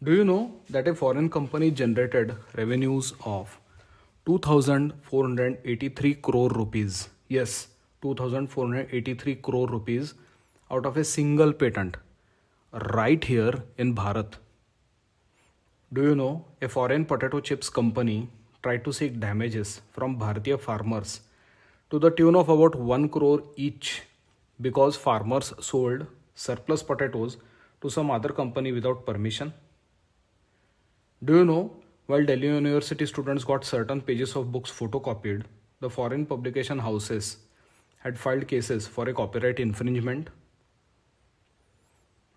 Do you know that a foreign company generated revenues of 2483 crore rupees? Yes, 2483 crore rupees out of a single patent right here in Bharat. Do you know a foreign potato chips company tried to seek damages from Bharatiya farmers to the tune of about 1 crore each because farmers sold surplus potatoes to some other company without permission? Do you know, while Delhi University students got certain pages of books photocopied, the foreign publication houses had filed cases for a copyright infringement?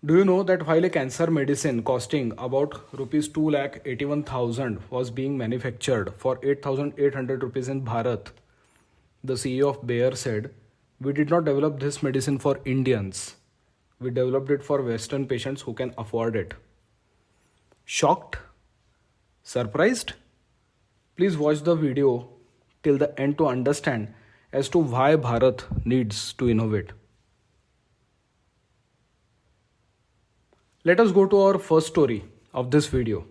Do you know that while a cancer medicine costing about rupees 2,81,000 was being manufactured for 8,800 rupees in Bharat, the CEO of Bayer said, "We did not develop this medicine for Indians. We developed it for Western patients who can afford it." Shocked? Surprised? Please watch the video till the end to understand as to why Bharat needs to innovate. Let us go to our first story of this video.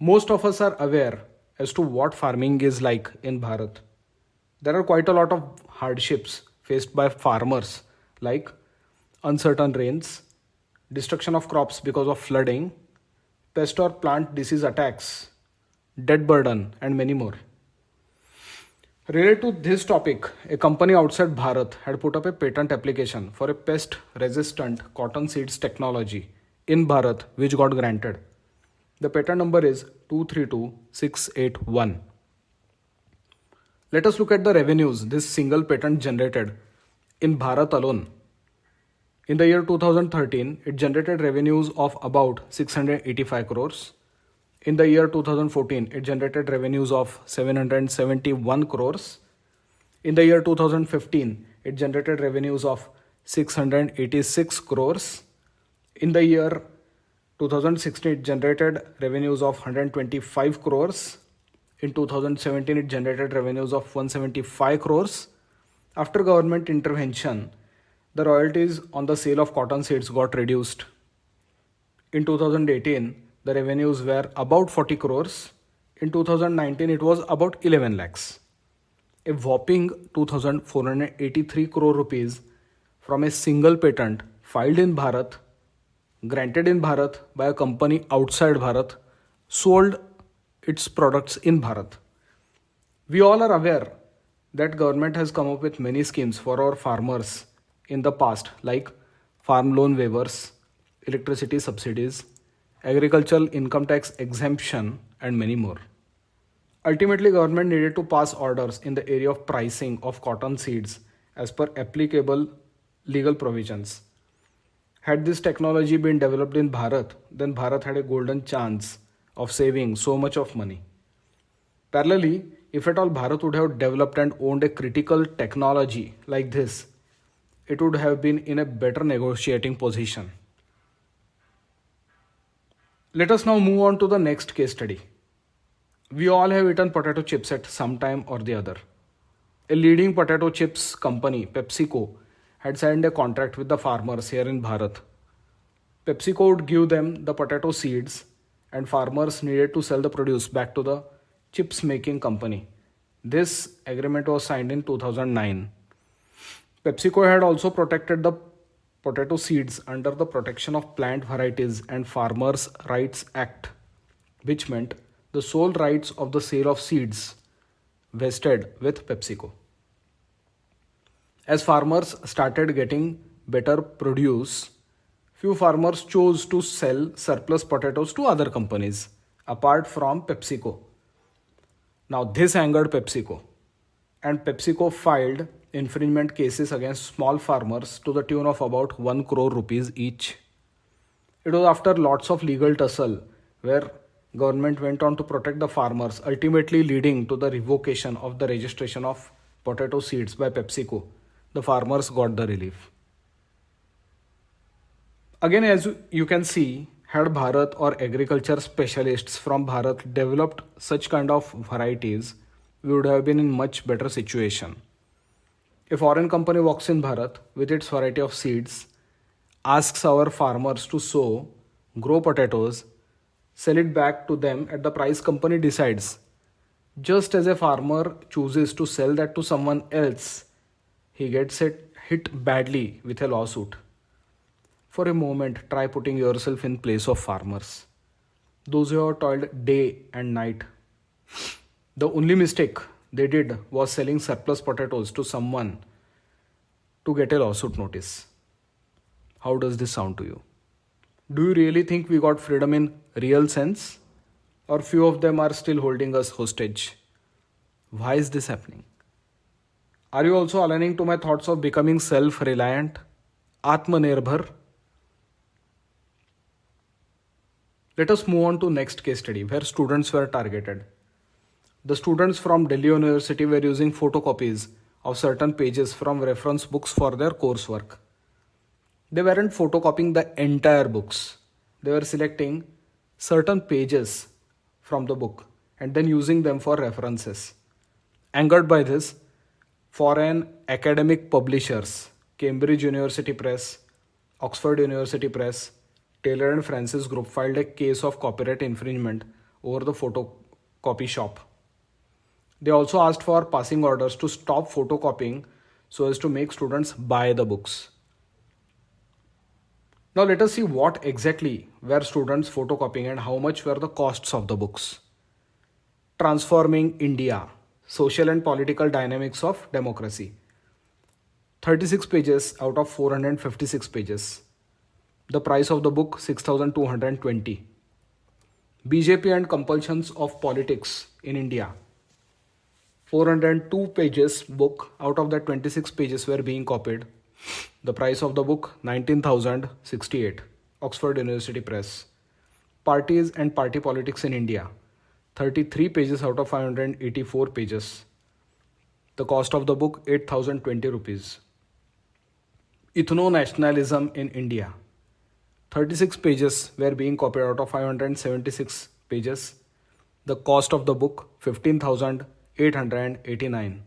Most of us are aware as to what farming is like in Bharat. There are quite a lot of hardships faced by farmers like uncertain rains, destruction of crops because of flooding, pest or plant disease attacks, debt burden, and many more. Related to this topic, a company outside Bharat had put up a patent application for a pest resistant cotton seeds technology in Bharat, which got granted. The patent number is 232681. Let us look at the revenues this single patent generated in Bharat alone. In the year 2013, it generated revenues of about 685 crores. In the year 2014, it generated revenues of 771 crores. In the year 2015, it generated revenues of 686 crores. In the year 2016, it generated revenues of 125 crores. In 2017, it generated revenues of 175 crores. After government intervention, the royalties on the sale of cotton seeds got reduced. In 2018, the revenues were about 40 crores. In 2019, it was about 11 lakhs. A whopping 2483 crore rupees from a single patent filed in Bharat, granted in Bharat by a company outside Bharat, sold its products in Bharat. We all are aware that government has come up with many schemes for our farmers in the past, like farm loan waivers, electricity subsidies, agricultural income tax exemption, and many more. Ultimately, government needed to pass orders in the area of pricing of cotton seeds as per applicable legal provisions. Had this technology been developed in Bharat, then Bharat had a golden chance of saving so much of money. Parallelly, if at all Bharat would have developed and owned a critical technology like this, it would have been in a better negotiating position. Let us now move on to the next case study. We all have eaten potato chips at some time or the other. A leading potato chips company, PepsiCo, had signed a contract with the farmers here in Bharat. PepsiCo would give them the potato seeds, and farmers needed to sell the produce back to the chips making company. This agreement was signed in 2009. PepsiCo had also protected the potato seeds under the Protection of Plant Varieties and Farmers' Rights Act, which meant the sole rights of the sale of seeds vested with PepsiCo. As farmers started getting better produce, few farmers chose to sell surplus potatoes to other companies apart from PepsiCo. Now, this angered PepsiCo, and PepsiCo filed infringement cases against small farmers to the tune of about 1 crore rupees each. It was after lots of legal tussle where government went on to protect the farmers, ultimately leading to the revocation of the registration of potato seeds by PepsiCo. The farmers got the relief. Again, as you can see, had Bharat or agriculture specialists from Bharat developed such kind of varieties, we would have been in much better situation. A foreign company walks in Bharat with its variety of seeds, asks our farmers to sow, grow potatoes, sell it back to them at the price company decides. Just as a farmer chooses to sell that to someone else, he gets it hit badly with a lawsuit. For a moment, try putting yourself in place of farmers. Those who have toiled day and night. The only mistake they did was selling surplus potatoes to someone to get a lawsuit notice. How does this sound to you? Do you really think we got freedom in real sense? Or few of them are still holding us hostage? Why is this happening? Are you also aligning to my thoughts of becoming self-reliant? Atmanirbhar? Let us move on to next case study where students were targeted. The students from Delhi University were using photocopies of certain pages from reference books for their coursework. They weren't photocopying the entire books. They were selecting certain pages from the book and then using them for references. Angered by this, foreign academic publishers, Cambridge University Press, Oxford University Press, Taylor and Francis Group filed a case of copyright infringement over the photocopy shop. They also asked for passing orders to stop photocopying so as to make students buy the books. Now let us see what exactly were students photocopying and how much were the costs of the books. Transforming India, Social and Political Dynamics of Democracy. 36 pages out of 456 pages. The price of the book 6,220. BJP and Compulsions of Politics in India. 402 pages book out of that 26 pages were being copied. The price of the book 19,068. Oxford University Press. Parties and Party Politics in India. 33 pages out of 584 pages. The cost of the book 8,020 rupees. Ethno-nationalism in India. 36 pages were being copied out of 576 pages. The cost of the book 15,889.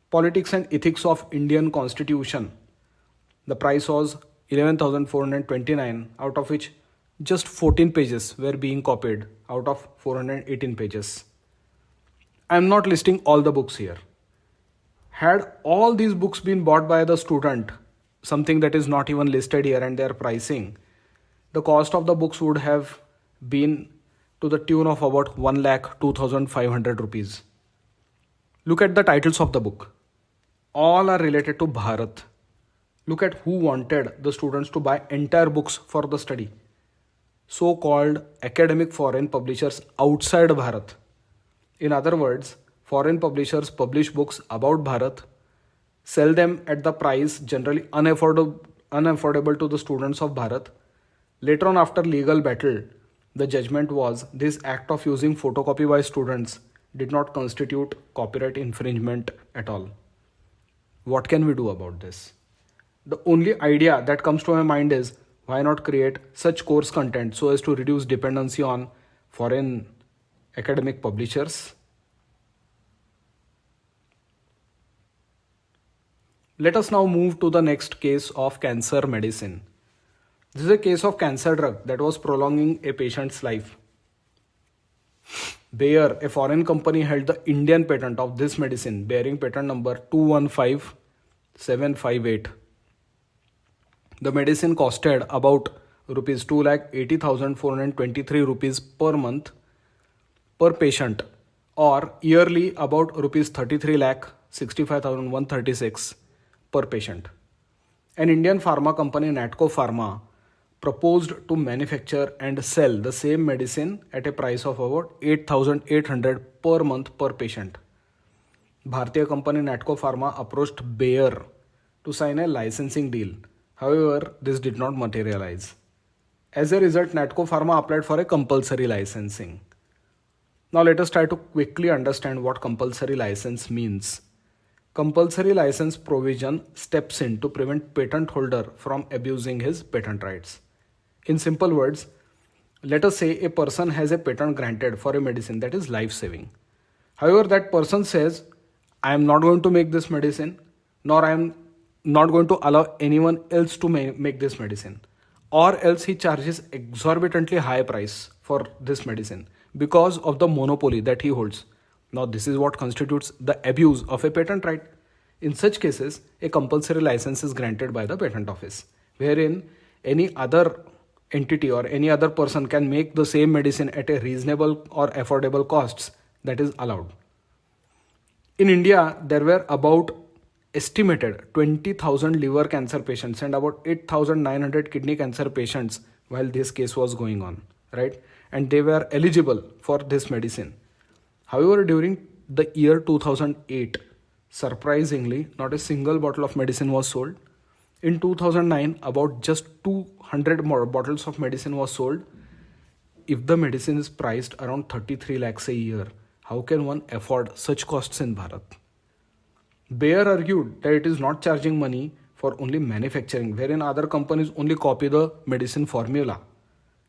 Politics and Ethics of Indian Constitution. The price was 11,429, out of which just 14 pages were being copied out of 418 pages. I am not listing all the books here. Had all these books been bought by the student, something that is not even listed here and their pricing, the cost of the books would have been to the tune of about 1,02,500 rupees. Look at the titles of the book. All are related to Bharat. Look at who wanted the students to buy entire books for the study. So-called academic foreign publishers outside Bharat. In other words, foreign publishers publish books about Bharat, sell them at the price generally unaffordable to the students of Bharat. Later on, after legal battle, the judgment was this act of using photocopy by students did not constitute copyright infringement at all. What can we do about this? The only idea that comes to my mind is why not create such course content so as to reduce dependency on foreign academic publishers? Let us now move to the next case of cancer medicine. This is a case of cancer drug that was prolonging a patient's life. Bayer, a foreign company, held the Indian patent of this medicine bearing patent number 215758. The medicine costed about rupees 2,80,423 rupees per month per patient, or yearly about rupees 33,65,136 per patient. An Indian pharma company, Natco Pharma, proposed to manufacture and sell the same medicine at a price of about 8,800 per month per patient. Bharatiya company Natco Pharma approached Bayer to sign a licensing deal. However, this did not materialize. As a result, Natco Pharma applied for a compulsory licensing. Now let us try to quickly understand what compulsory license means. Compulsory license provision steps in to prevent patent holder from abusing his patent rights. In simple words, let us say a person has a patent granted for a medicine that is life-saving. However, that person says, I am not going to make this medicine, nor I am not going to allow anyone else to make this medicine. Or else he charges exorbitantly high price for this medicine because of the monopoly that he holds. Now, this is what constitutes the abuse of a patent right. In such cases, a compulsory license is granted by the patent office, wherein any other entity or any other person can make the same medicine at a reasonable or affordable costs that is allowed. In India, there were about estimated 20,000 liver cancer patients and about 8,900 kidney cancer patients while this case was going on, right? And they were eligible for this medicine. However, during the year 2008, surprisingly, not a single bottle of medicine was sold. In 2009, about just 200 more bottles of medicine was sold. If the medicine is priced around 33 lakhs a year, how can one afford such costs in Bharat? Bayer argued that it is not charging money for only manufacturing, wherein other companies only copy the medicine formula.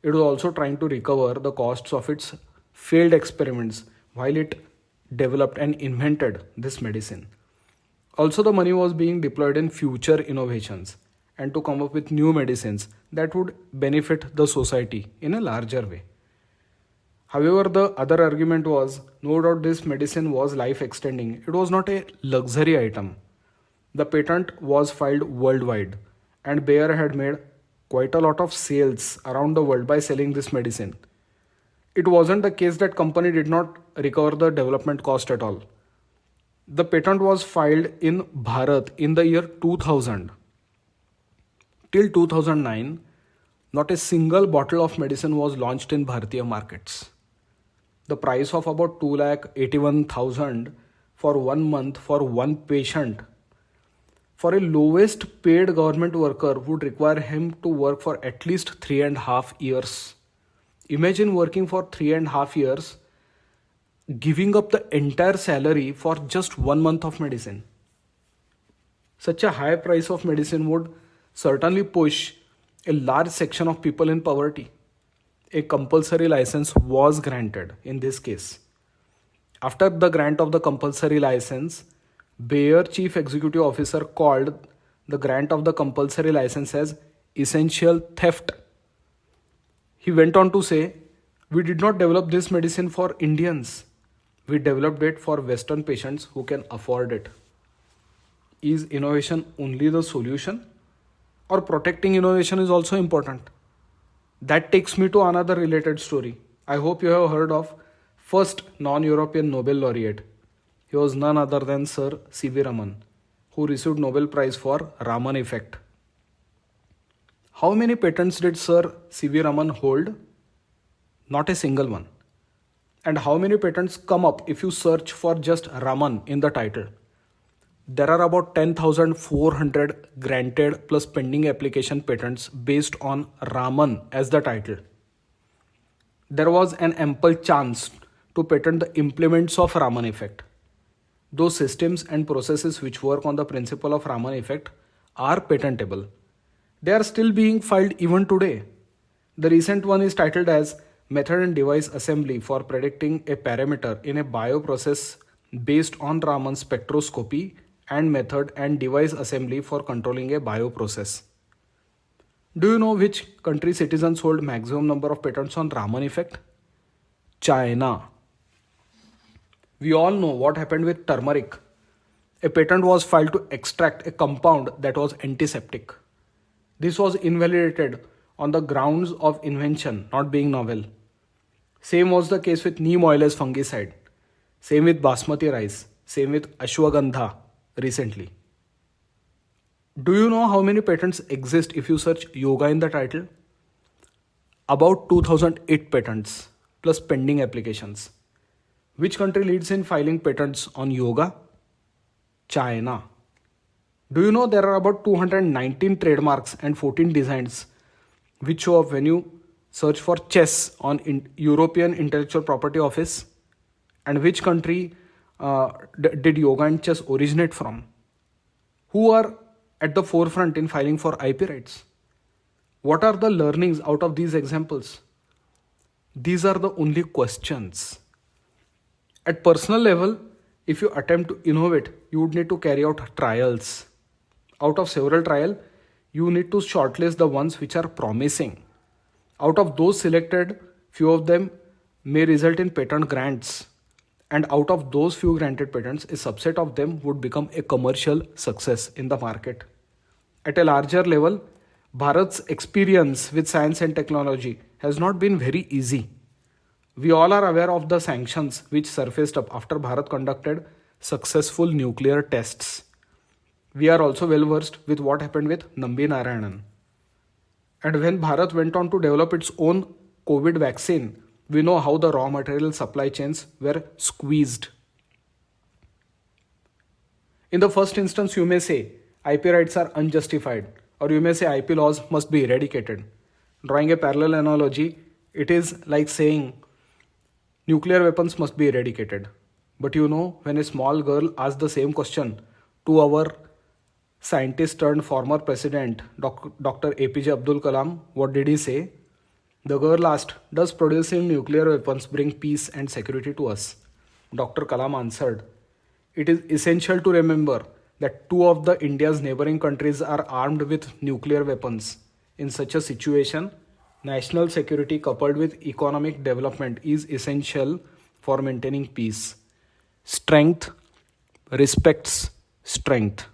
It was also trying to recover the costs of its failed experiments while it developed and invented this medicine. Also, the money was being deployed in future innovations and to come up with new medicines that would benefit the society in a larger way. However, the other argument was no doubt this medicine was life extending. It was not a luxury item. The patent was filed worldwide, and Bayer had made quite a lot of sales around the world by selling this medicine. It wasn't the case that company did not recover the development cost at all. The patent was filed in Bharat in the year 2000. Till 2009, not a single bottle of medicine was launched in Bharatiya markets. The price of about 2,81,000 for 1 month for one patient for a lowest paid government worker would require him to work for at least 3.5 years. Imagine working for 3.5 years, giving up the entire salary for just 1 month of medicine. Such a high price of medicine would certainly push a large section of people in poverty. A compulsory license was granted in this case. After the grant of the compulsory license, Bayer Chief Executive Officer called the grant of the compulsory license as essential theft. He went on to say, "We did not develop this medicine for Indians. We developed it for Western patients who can afford it." Is innovation only the solution? Or protecting innovation is also important? That takes me to another related story. I hope you have heard of first non-European Nobel laureate. He was none other than Sir C.V. Raman, who received Nobel Prize for Raman effect. How many patents did Sir C.V. Raman hold? Not a single one. And how many patents come up if you search for just Raman in the title? There are about 10,400 granted plus pending application patents based on Raman as the title. There was an ample chance to patent the implements of Raman effect. Those systems and processes which work on the principle of Raman effect are patentable. They are still being filed even today. The recent one is titled as Method and Device Assembly for Predicting a Parameter in a Bioprocess based on Raman Spectroscopy and Method and Device Assembly for Controlling a Bioprocess. Do you know which country citizens hold maximum number of patents on Raman effect? China. We all know what happened with turmeric. A patent was filed to extract a compound that was antiseptic. This was invalidated on the grounds of invention not being novel. Same was the case with neem oil as fungicide. Same with basmati rice. Same with ashwagandha recently. Do you know how many patents exist if you search yoga in the title? About 2008 patents plus pending applications. Which country leads in filing patents on yoga? China. Do you know there are about 219 trademarks and 14 designs which show up when you search for chess on European Intellectual Property Office? And which country did yoga and chess originate from? Who are at the forefront in filing for IP rights? What are the learnings out of these examples? These are the only questions. At personal level, if you attempt to innovate, you would need to carry out trials. Out of several trials, you need to shortlist the ones which are promising. Out of those selected, Few of them may result in patent grants, and out of those few granted patents, a subset of them would become a commercial success in the market. At a larger level, Bharat's experience with science and technology has not been very easy. We all are aware of the sanctions which surfaced up after Bharat conducted successful nuclear tests. We are also well versed with what happened with Nambi Narayanan. And when Bharat went on to develop its own COVID vaccine, we know how the raw material supply chains were squeezed. In the first instance, you may say IP rights are unjustified, or you may say IP laws must be eradicated. Drawing a parallel analogy, it is like saying nuclear weapons must be eradicated. But you know, when a small girl asked the same question to our scientist turned former president, Dr. APJ Abdul Kalam, what did he say? The girl asked, "Does producing nuclear weapons bring peace and security to us?" Dr. Kalam answered, "It is essential to remember that two of the India's neighboring countries are armed with nuclear weapons. In such a situation, national security coupled with economic development is essential for maintaining peace. Strength respects strength."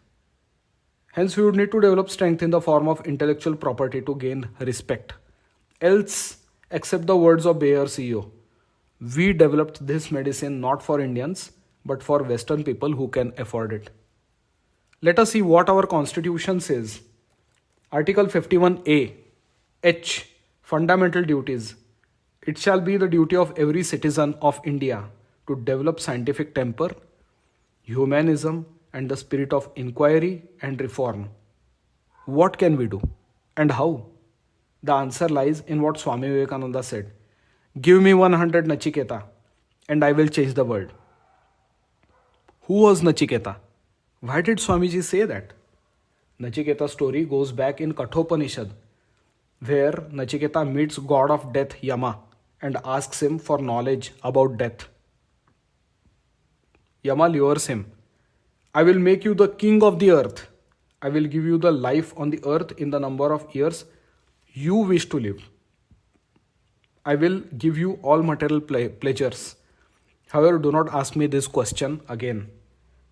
Hence, we would need to develop strength in the form of intellectual property to gain respect. Else, accept the words of Bayer CEO, we developed this medicine not for Indians, but for Western people who can afford it. Let us see what our constitution says. Article 51A, H, Fundamental Duties. It shall be the duty of every citizen of India to develop scientific temper, humanism, and the spirit of inquiry and reform. What can we do and how? The answer lies in what Swami Vivekananda said. Give me 100 Nachiketa and I will change the world. Who was Nachiketa? Why did Swamiji say that? Nachiketa's story goes back in Kathopanishad, where Nachiketa meets god of death Yama and asks him for knowledge about death. Yama lures him. I will make you the king of the earth. I will give you the life on the earth in the number of years you wish to live. I will give you all material pleasures. However, do not ask me this question again.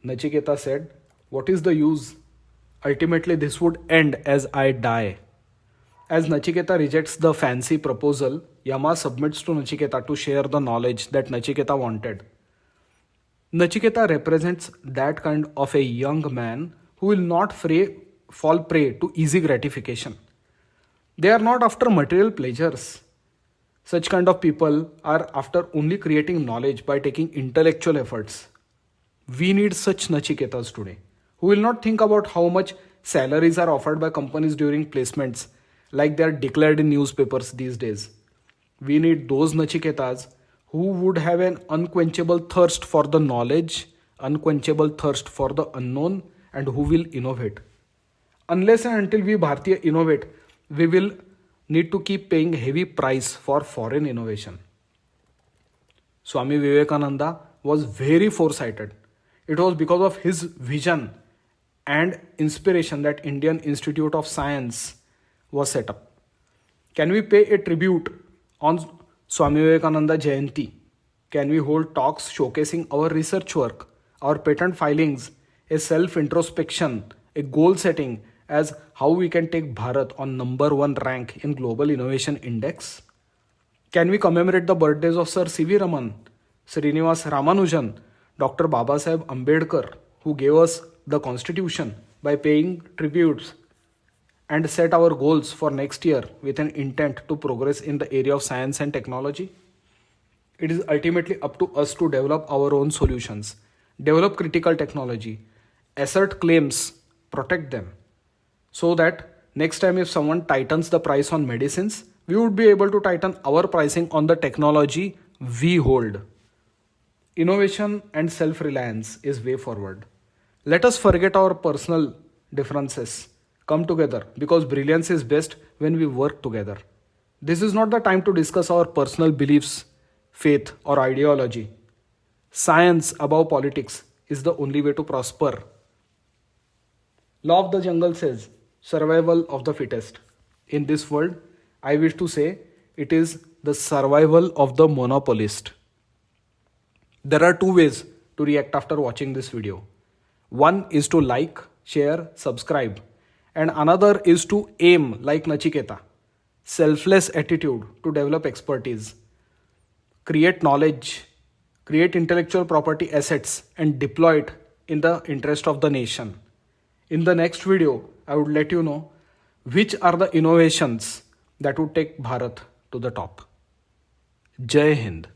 Nachiketa said, what is the use? Ultimately, this would end as I die. As Nachiketa rejects the fancy proposal, Yama submits to Nachiketa to share the knowledge that Nachiketa wanted. Nachiketa represents that kind of a young man who will not fall prey to easy gratification. They are not after material pleasures. Such kind of people are after only creating knowledge by taking intellectual efforts. We need such Nachiketas today, who will not think about how much salaries are offered by companies during placements, like they are declared in newspapers these days. We need those Nachiketas who would have an unquenchable thirst for the knowledge, unquenchable thirst for the unknown, and who will innovate. Unless and until we Bharatiya innovate, we will need to keep paying heavy price for foreign innovation. Swami Vivekananda was very foresighted. It was because of his vision and inspiration that Indian Institute of Science was set up. Can we pay a tribute on Swami Vivekananda Jayanti? Can we hold talks showcasing our research work, our patent filings, a self-introspection, a goal setting as how we can take Bharat on number 1 rank in Global Innovation Index? Can we commemorate the birthdays of Sir C.V. Raman, Srinivas Ramanujan, Dr. Babasaheb Ambedkar, who gave us the constitution, by paying tributes and set our goals for next year with an intent to progress in the area of science and technology? It is ultimately up to us to develop our own solutions, develop critical technology, assert claims, protect them, so that next time if someone tightens the price on medicines, we would be able to tighten our pricing on the technology we hold. Innovation and self-reliance is way forward. Let us forget our personal differences, come together, because brilliance is best when we work together. This is not the time to discuss our personal beliefs, faith, or ideology. Science above politics is the only way to prosper. Law of the jungle says, survival of the fittest. In this world, I wish to say, it is the survival of the monopolist. There are two ways to react after watching this video. One is to like, share, subscribe, and another is to aim like Nachiketa. Selfless attitude to develop expertise, create knowledge, create intellectual property assets, and deploy it in the interest of the nation. In the next video, I would let you know which are the innovations that would take Bharat to the top. Jai Hind.